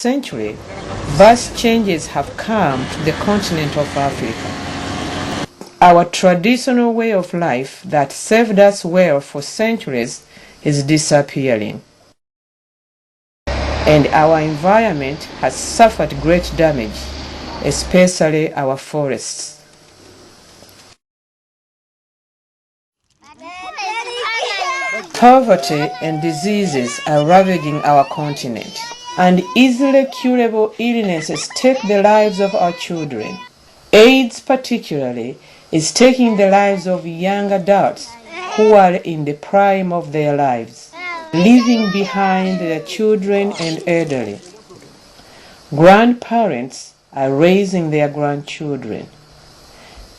Century, vast changes have come to the continent of Africa. Our traditional way of life that served us well for centuries is disappearing, and our environment has suffered great damage, especially our forests. Poverty and diseases are ravaging our continent, and easily curable illnesses take the lives of our children. AIDS particularly is taking the lives of young adults who are in the prime of their lives, leaving behind their children and elderly. Grandparents are raising their grandchildren,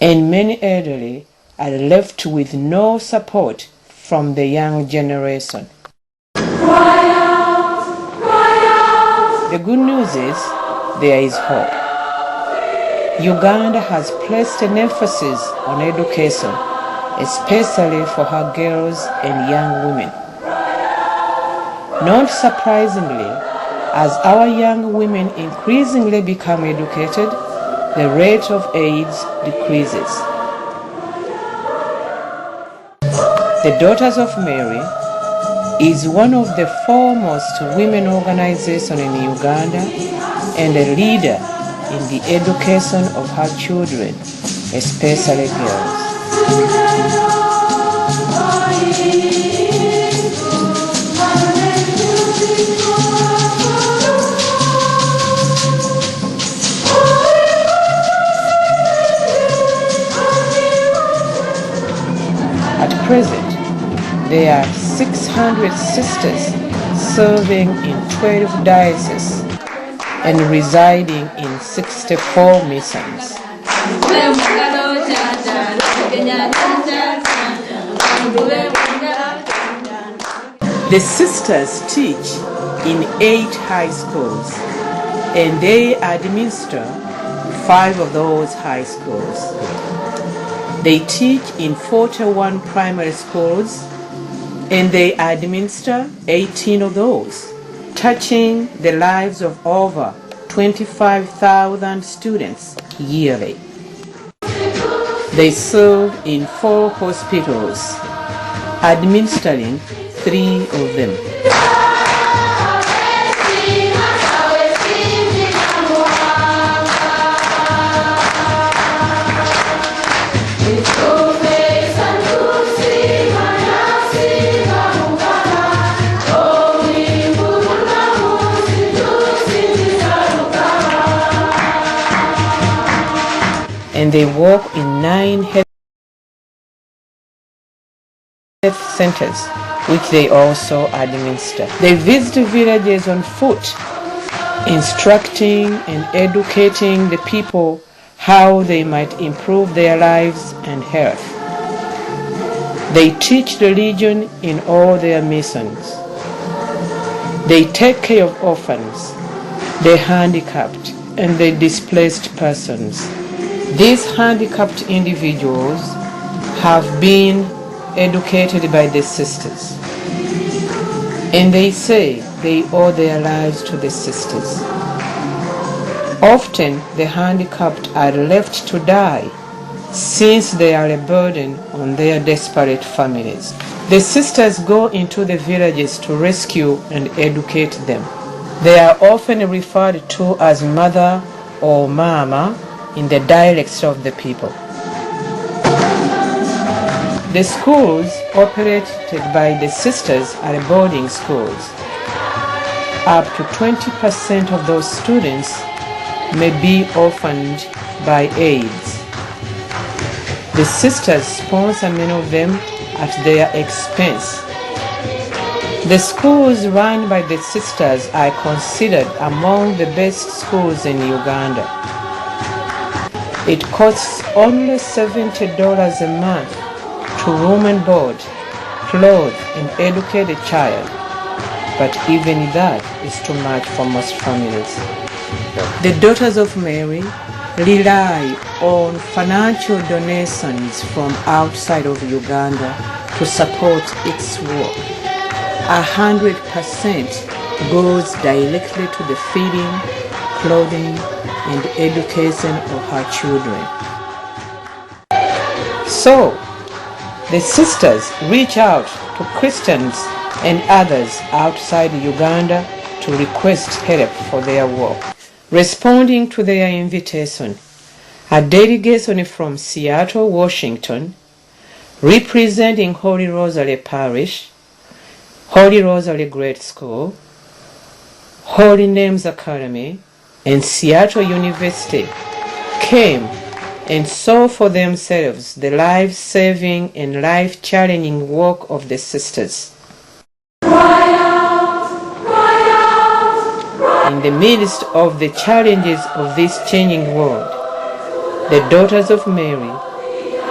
and many elderly are left with no support from the young generation. The good news is there is hope. Uganda has placed an emphasis on education, especially for her girls and young women. Not surprisingly, as our young women increasingly become educated, the rate of AIDS decreases. The Daughters of Mary is one of the foremost women organizations in Uganda and a leader in the education of her children, especially girls. At present, there are 600 sisters serving in 12 dioceses and residing in 64 missions. The sisters teach in 8 high schools, and they administer 5 of those high schools. They teach in 41 primary schools, and they administer 18 of those, touching the lives of over 25,000 students yearly. They serve in 4 hospitals, administering 3 of them. And they work in 9 health centers, which they also administer. They visit villages on foot, instructing and educating the people how they might improve their lives and health. They teach religion in all their missions. They take care of orphans, the handicapped, and the displaced persons. These handicapped individuals have been educated by the sisters, and they say they owe their lives to the sisters. Often the handicapped are left to die since they are a burden on their desperate families. The sisters go into the villages to rescue and educate them. They are often referred to as mother or mama in the dialects of the people. The schools operated by the sisters are boarding schools. Up to 20% of those students may be orphaned by AIDS. The sisters sponsor many of them at their expense. The schools run by the sisters are considered among the best schools in Uganda. It costs only $70 a month to room and board, clothe, and educate a child, but even that is too much for most families. The Daughters of Mary rely on financial donations from outside of Uganda to support its work. 100% goes directly to the feeding, clothing, and education of her children. So, the sisters reach out to Christians and others outside Uganda to request help for their work. Responding to their invitation, a delegation from Seattle, Washington, representing Holy Rosary Parish, Holy Rosary Grade School, Holy Names Academy, and Seattle University came and saw for themselves the life-saving and life-challenging work of the sisters. In the midst of the challenges of this changing world, the Daughters of Mary,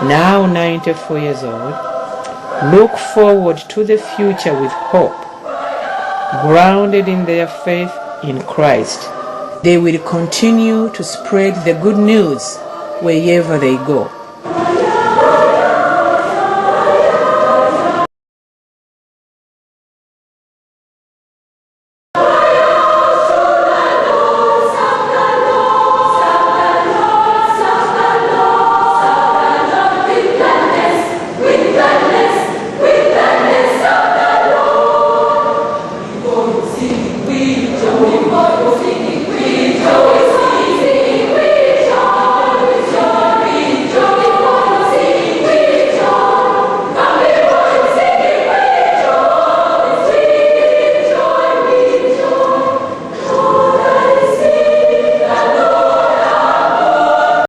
now 94 years old, look forward to the future with hope, grounded in their faith in Christ. They will continue to spread the good news wherever they go.